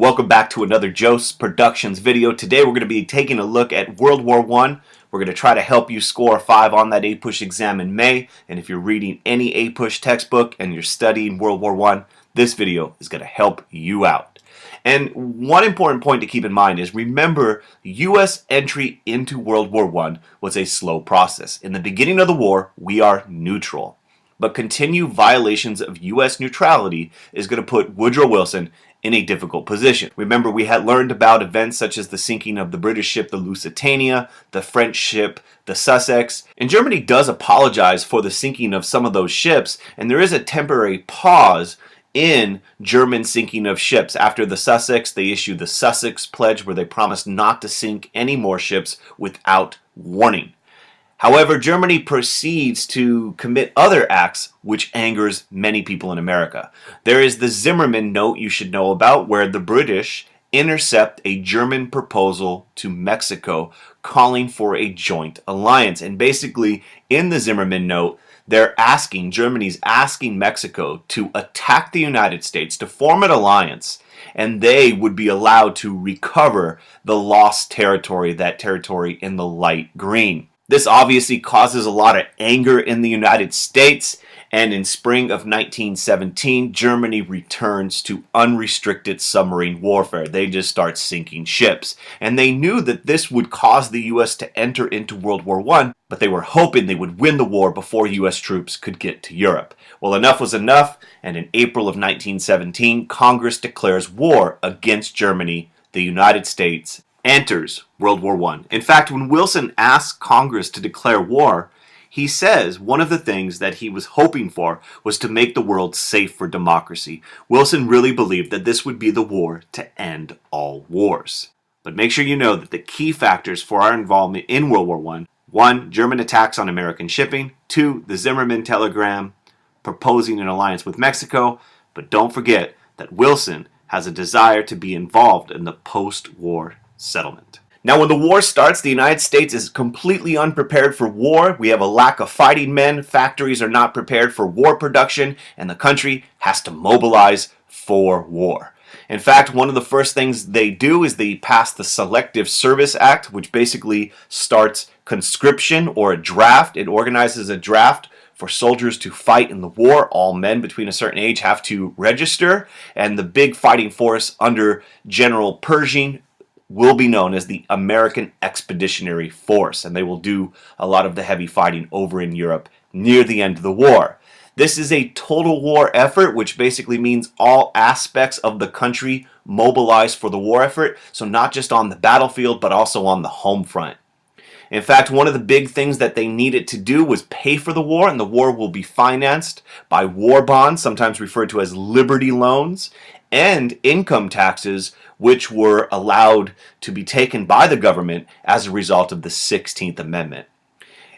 Welcome back to another Joe's Productions video. Today we're going to be taking a look at World War I. We're going to try to help you score a 5 on that APUSH exam in May. And if you're reading any APUSH textbook and you're studying World War I, this video is going to help you out. And one important point to keep in mind is remember, U.S. entry into World War I was a slow process. In the beginning of the war, we are neutral. But continued violations of U.S. neutrality is going to put Woodrow Wilson in a difficult position. Remember, we had learned about events such as the sinking of the British ship, the Lusitania, the French ship, the Sussex. And Germany does apologize for the sinking of some of those ships, and there is a temporary pause in German sinking of ships. After the Sussex, they issued the Sussex Pledge, where they promised not to sink any more ships without warning. However, Germany proceeds to commit other acts which angers many people in America. There is the Zimmerman note you should know about, where the British intercept a German proposal to Mexico calling for a joint alliance. And basically, in the Zimmerman note, Germany's asking Mexico to attack the United States, to form an alliance, and they would be allowed to recover the lost territory, that territory in the light green. This obviously causes a lot of anger in the United States, and in spring of 1917, Germany returns to unrestricted submarine warfare. They just start sinking ships. And they knew that this would cause the U.S. to enter into World War I, but they were hoping they would win the war before U.S. troops could get to Europe. Well, enough was enough, and in April of 1917, Congress declares war against Germany. The United States enters World War I. In fact, when Wilson asked Congress to declare war, he says one of the things that he was hoping for was to make the world safe for democracy. Wilson really believed that this would be the war to end all wars. But make sure you know that the key factors for our involvement in World War I: 1. German attacks on American shipping; 2. The Zimmerman telegram proposing an alliance with Mexico. But don't forget that Wilson has a desire to be involved in the post-war settlement. Now, when the war starts, the United States is completely unprepared for war. We have a lack of fighting men, factories are not prepared for war production, and the country has to mobilize for war. In fact, one of the first things they do is they pass the Selective Service Act, which basically starts conscription or a draft. It organizes a draft for soldiers to fight in the war. All men between a certain age have to register, and the big fighting force under General Pageant will be known as the American Expeditionary Force, and they will do a lot of the heavy fighting over in Europe near the end of the war. This is a total war effort, which basically means all aspects of the country mobilize for the war effort, so not just on the battlefield, but also on the home front. In fact, one of the big things that they needed to do was pay for the war, and the war will be financed by war bonds, sometimes referred to as Liberty loans, and income taxes, which were allowed to be taken by the government as a result of the 16th Amendment.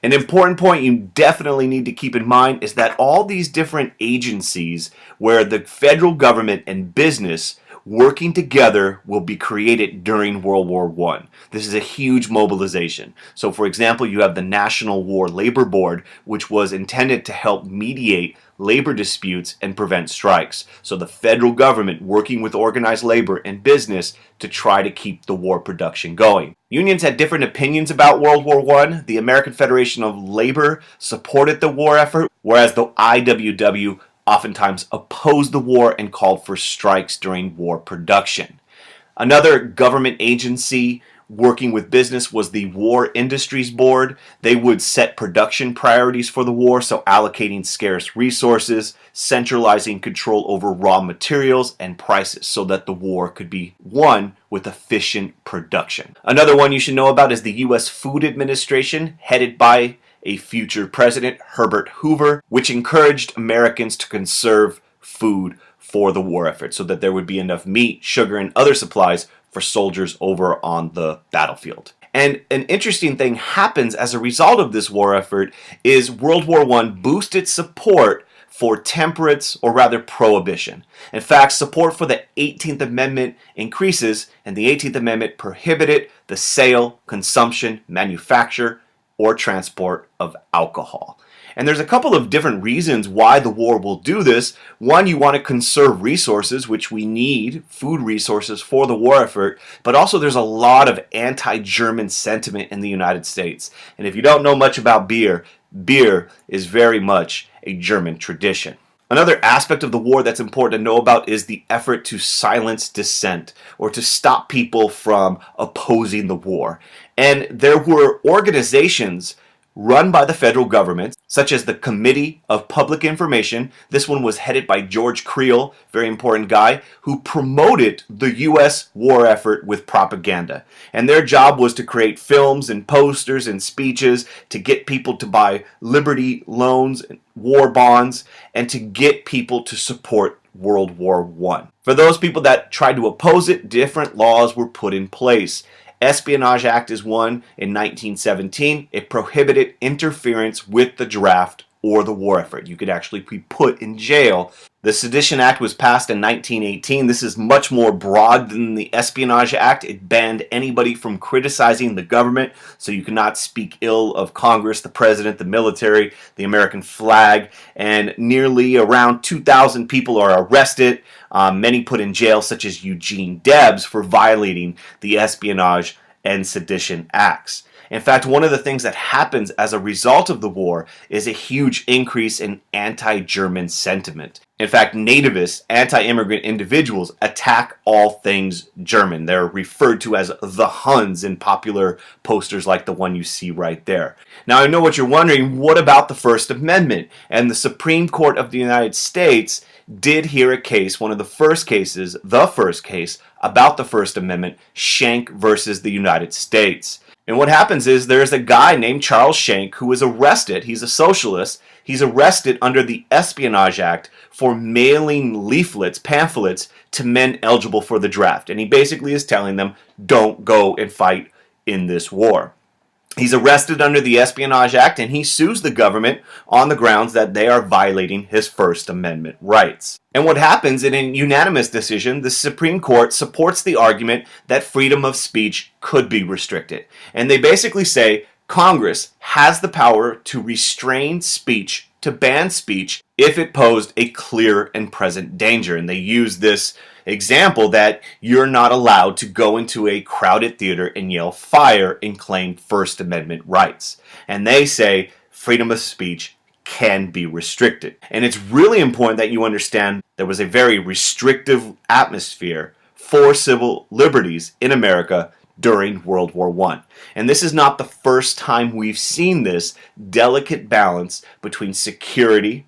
An important point you definitely need to keep in mind is that all these different agencies where the federal government and business working together will be created during World War I. This is a huge mobilization. So, for example, you have the National War Labor Board, which was intended to help mediate labor disputes and prevent strikes. So the federal government working with organized labor and business to try to keep the war production going. Unions had different opinions about World War I. The American Federation of Labor supported the war effort, whereas the IWW oftentimes opposed the war and called for strikes during war production. Another government agency working with business was the War Industries Board. They would set production priorities for the war, so allocating scarce resources, centralizing control over raw materials and prices so that the war could be won with efficient production. Another one you should know about is the U.S. Food Administration, headed by a future president, Herbert Hoover, which encouraged Americans to conserve food for the war effort so that there would be enough meat, sugar, and other supplies for soldiers over on the battlefield. And an interesting thing happens as a result of this war effort is World War I boosted support for temperance, or rather prohibition. In fact, support for the 18th Amendment increases, and the 18th Amendment prohibited the sale, consumption, manufacture, or transport of alcohol. And there's a couple of different reasons why the war will do this. One, you want to conserve resources, which we need, food resources for the war effort, but also there's a lot of anti-German sentiment in the United States. And if you don't know much about beer, beer is very much a German tradition. Another aspect of the war that's important to know about is the effort to silence dissent or to stop people from opposing the war. And there were organizations run by the federal government, such as the Committee of Public Information. This one was headed by George Creel, very important guy, who promoted the U.S. war effort with propaganda. And their job was to create films and posters and speeches to get people to buy Liberty loans, war bonds, and to get people to support World War I. For those people that tried to oppose it, different laws were put in place. Espionage Act is one in 1917. It prohibited interference with the draft or the war effort. You could actually be put in jail. The Sedition Act was passed in 1918. This is much more broad than the Espionage Act. It banned anybody from criticizing the government, so you cannot speak ill of Congress, the president, the military, the American flag, and nearly around 2,000 people are arrested, many put in jail, such as Eugene Debs, for violating the Espionage and Sedition Acts. In fact, one of the things that happens as a result of the war is a huge increase in anti-German sentiment. In fact, nativists, anti-immigrant individuals, attack all things German. They're referred to as the Huns in popular posters like the one you see right there. Now, I know what you're wondering, what about the First Amendment? And the Supreme Court of the United States did hear a case, one of the first cases, the first case, about the First Amendment, Schenck versus the United States. And what happens is there's a guy named Charles Schenck who is arrested. He's a socialist. He's arrested under the Espionage Act for mailing leaflets, pamphlets, to men eligible for the draft. And he basically is telling them, don't go and fight in this war. He's arrested under the Espionage Act, and he sues the government on the grounds that they are violating his First Amendment rights. And what happens in a unanimous decision, the Supreme Court supports the argument that freedom of speech could be restricted. And they basically say Congress has the power to restrain speech, to ban speech, if it posed a clear and present danger. And they use this example that you're not allowed to go into a crowded theater and yell fire and claim First Amendment rights. And they say freedom of speech can be restricted. And it's really important that you understand there was a very restrictive atmosphere for civil liberties in America during World War I. And this is not the first time we've seen this delicate balance between security,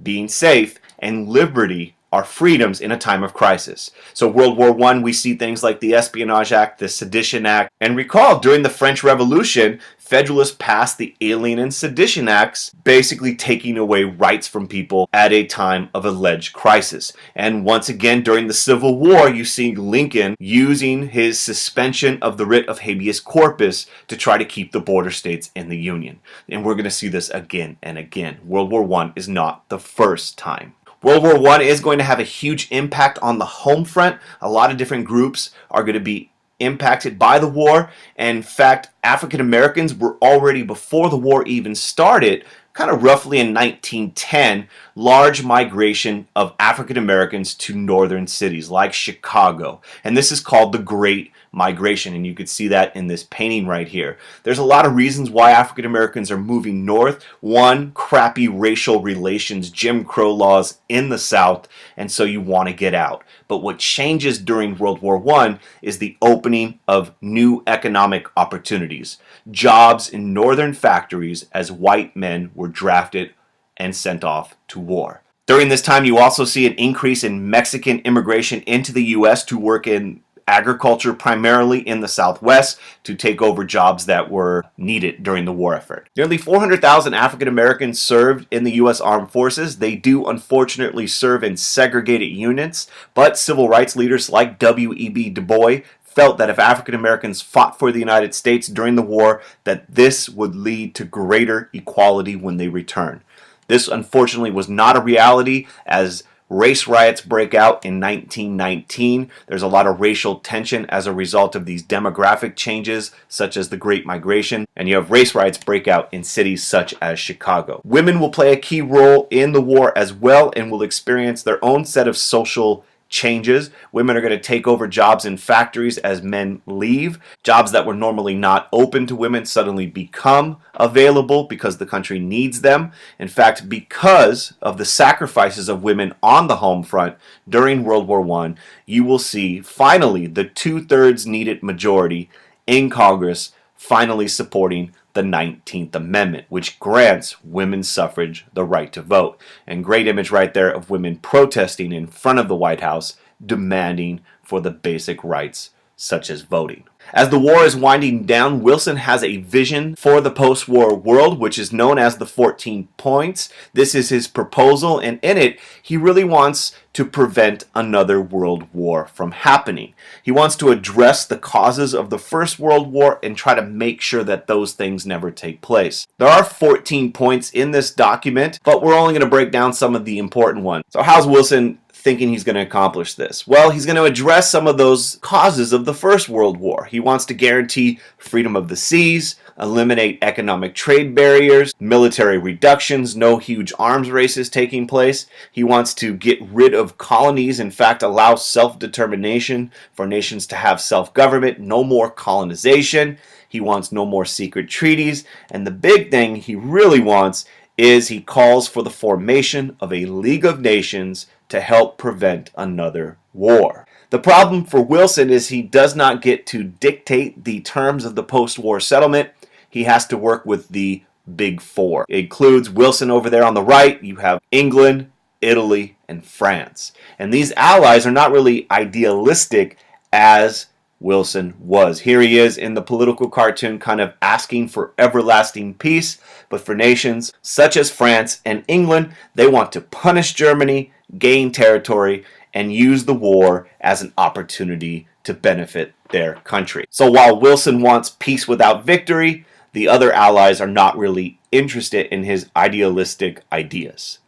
being safe, and liberty, our freedoms in a time of crisis. So World War I, we see things like the Espionage Act, the Sedition Act, and recall during the French Revolution, Federalists passed the Alien and Sedition Acts, basically taking away rights from people at a time of alleged crisis. And once again, during the Civil War, you see Lincoln using his suspension of the writ of habeas corpus to try to keep the border states in the Union. And we're going to see this again and again. World War I is not the first time. World War I is going to have a huge impact on the home front. A lot of different groups are going to be impacted by the war. And in fact, African Americans were already, before the war even started, kind of roughly in 1910, large migration of African Americans to northern cities like Chicago. And this is called the Great Migration, and you could see that in this painting right here. There's a lot of reasons why African Americans are moving north. One, crappy racial relations, Jim Crow laws in the South, and so you want to get out. But what changes during World War I is the opening of new economic opportunities. Jobs in northern factories as white men were drafted and sent off to war. During this time, you also see an increase in Mexican immigration into the U.S. to work in agriculture, primarily in the Southwest, to take over jobs that were needed during the war effort. Nearly 400,000 African Americans served in the U.S. Armed Forces. They do unfortunately serve in segregated units, but civil rights leaders like W.E.B. Du Bois felt that if African Americans fought for the United States during the war, that this would lead to greater equality when they returned. This unfortunately was not a reality, as Race riots break out in 1919. There's a lot of racial tension as a result of these demographic changes, such as the Great Migration, and you have race riots break out in cities such as Chicago. Women will play a key role in the war as well and will experience their own set of social changes. Women are going to take over jobs in factories as men leave. Jobs that were normally not open to women suddenly become available because the country needs them. In fact, because of the sacrifices of women on the home front during World War I, you will see finally the 2/3 needed majority in Congress finally supporting the 19th Amendment, which grants women's suffrage the right to vote. And great image right there of women protesting in front of the White House, demanding for the basic rights such as voting. As the war is winding down, Wilson has a vision for the post-war world, which is known as the 14 Points. This is his proposal, and in it, he really wants to prevent another world war from happening. He wants to address the causes of the First World War and try to make sure that those things never take place. There are 14 points in this document, but we're only going to break down some of the important ones. So how's Wilson thinking he's going to accomplish this? Well, he's going to address some of those causes of the First World War. He wants to guarantee freedom of the seas, eliminate economic trade barriers, military reductions, no huge arms races taking place. He wants to get rid of colonies, in fact, allow self-determination for nations to have self-government, no more colonization. He wants no more secret treaties, and the big thing he really wants is he calls for the formation of a League of Nations to help prevent another war. The problem for Wilson is he does not get to dictate the terms of the post-war settlement. He has to work with the Big Four. It includes Wilson over there on the right. You have England, Italy, and France. And these allies are not really idealistic as Wilson was. Here he is in the political cartoon kind of asking for everlasting peace, but for nations such as France and England, they want to punish Germany, gain territory, and use the war as an opportunity to benefit their country. So while Wilson wants peace without victory, the other allies are not really interested in his idealistic ideas.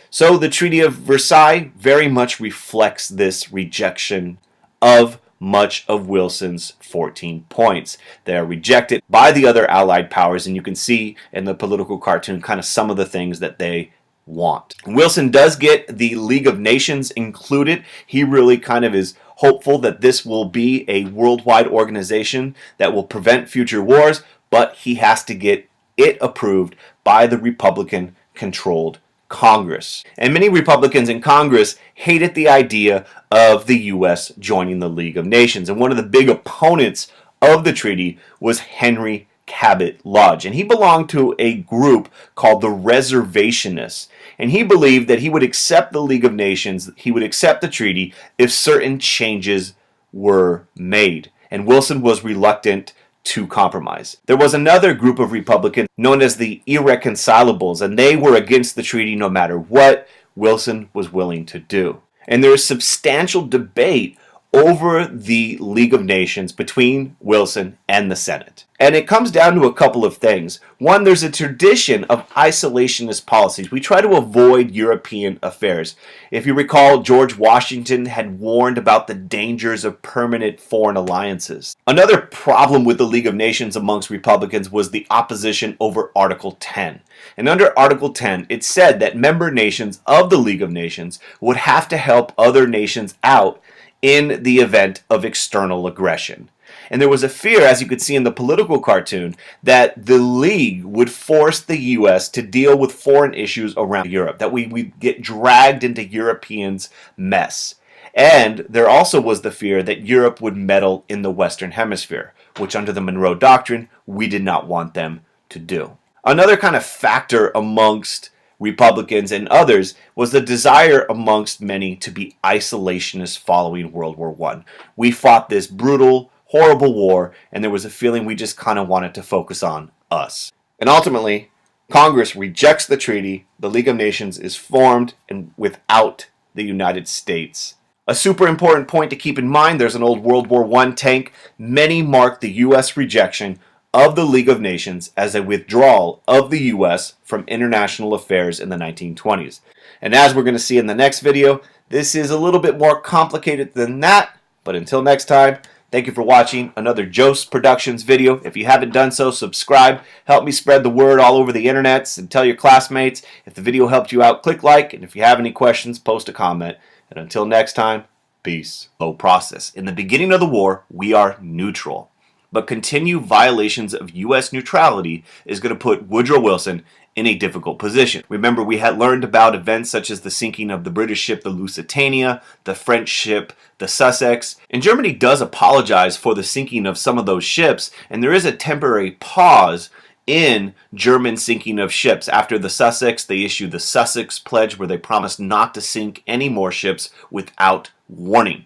So the Treaty of Versailles very much reflects this rejection of much of Wilson's 14 points. They are rejected by the other allied powers, and you can see in the political cartoon kind of some of the things that they want. Wilson does get the League of Nations included. He really kind of is hopeful that this will be a worldwide organization that will prevent future wars, but he has to get it approved by the Republican-controlled Congress. And many Republicans in Congress hated the idea of the U.S. joining the League of Nations. And one of the big opponents of the treaty was Henry Cabot Lodge. And he belonged to a group called the Reservationists. And he believed that he would accept the League of Nations, he would accept the treaty if certain changes were made. And Wilson was reluctant to compromise. There was another group of Republicans known as the Irreconcilables, and they were against the treaty no matter what Wilson was willing to do. And there is substantial debate over the League of Nations between Wilson and the Senate. And it comes down to a couple of things. One, there's a tradition of isolationist policies. We try to avoid European affairs. If you recall, George Washington had warned about the dangers of permanent foreign alliances. Another problem with the League of Nations amongst Republicans was the opposition over Article 10. And under Article 10, it said that member nations of the League of Nations would have to help other nations out in the event of external aggression. And there was a fear, as you could see in the political cartoon, that the League would force the U.S. to deal with foreign issues around Europe, that we get dragged into Europeans' mess. And there also was the fear that Europe would meddle in the Western Hemisphere, which under the Monroe Doctrine, we did not want them to do. Another kind of factor amongst Republicans and others was the desire amongst many to be isolationists following World War I. We fought this brutal, horrible war, and there was a feeling we just kind of wanted to focus on us. And ultimately, Congress rejects the treaty, the League of Nations is formed, and without the United States. A super important point to keep in mind, there's an old World War I tank. Many mark the U.S. rejection of the League of Nations as a withdrawal of the U.S. from international affairs in the 1920s. And as we're going to see in the next video, this is a little bit more complicated than that, but until next time, thank you for watching another Jose Productions video. If you haven't done so, subscribe. Help me spread the word all over the internets and tell your classmates. If the video helped you out, click like, and if you have any questions, post a comment. And until next time, peace. Slow process. In the beginning of the war, we are neutral. But continued violations of U.S. neutrality is going to put Woodrow Wilson in a difficult position. Remember, we had learned about events such as the sinking of the British ship the Lusitania, the French ship the Sussex, and Germany does apologize for the sinking of some of those ships, and there is a temporary pause in German sinking of ships. After the Sussex, they issued the Sussex Pledge where they promised not to sink any more ships without warning.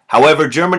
However, Germany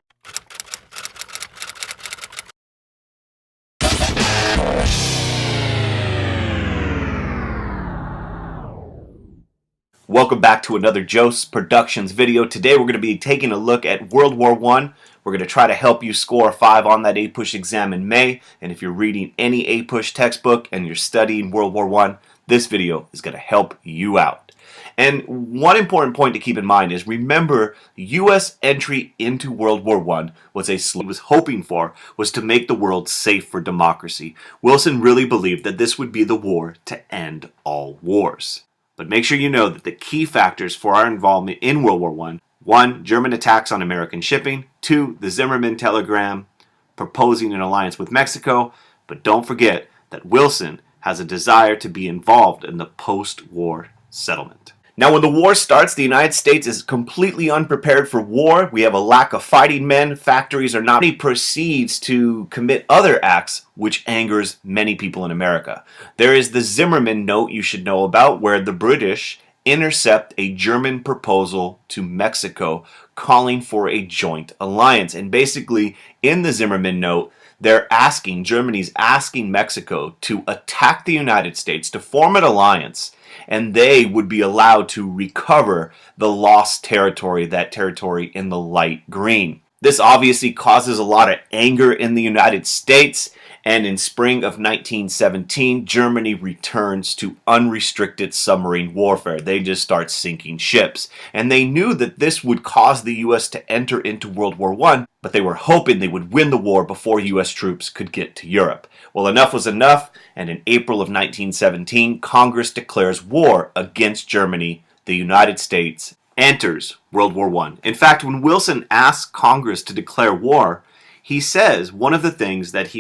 Welcome back to another Jose Productions video. Today we're going to be taking a look at World War I. We're going to try to help you score a 5 on that APUSH exam in May. And if you're reading any APUSH textbook and you're studying World War I, this video is going to help you out. And one important point to keep in mind is, remember, U.S. entry into World War I was hoping for was to make the world safe for democracy. Wilson really believed that this would be the war to end all wars. But make sure you know that the key factors for our involvement in World War I: 1. German attacks on American shipping; 2. The Zimmermann telegram proposing an alliance with Mexico. But don't forget that Wilson has a desire to be involved in the post-war settlement. Now, when the war starts, the United States is completely unprepared for war. We have a lack of fighting men. Factories are not. He proceeds to commit other acts, which angers many people in America. There is the Zimmermann note you should know about, where the British intercept a German proposal to Mexico calling for a joint alliance. And basically, in the Zimmermann note, Germany's asking Mexico to attack the United States, to form an alliance, and they would be allowed to recover the lost territory, that territory in the light green. This obviously causes a lot of anger in the United States, and in spring of 1917, Germany returns to unrestricted submarine warfare. They just start sinking ships. And they knew that this would cause the U.S. to enter into World War I, but they were hoping they would win the war before U.S. troops could get to Europe. Well, enough was enough, and in April of 1917, Congress declares war against Germany. The United States enters World War I. In fact, when Wilson asks Congress to declare war, he says one of the things that he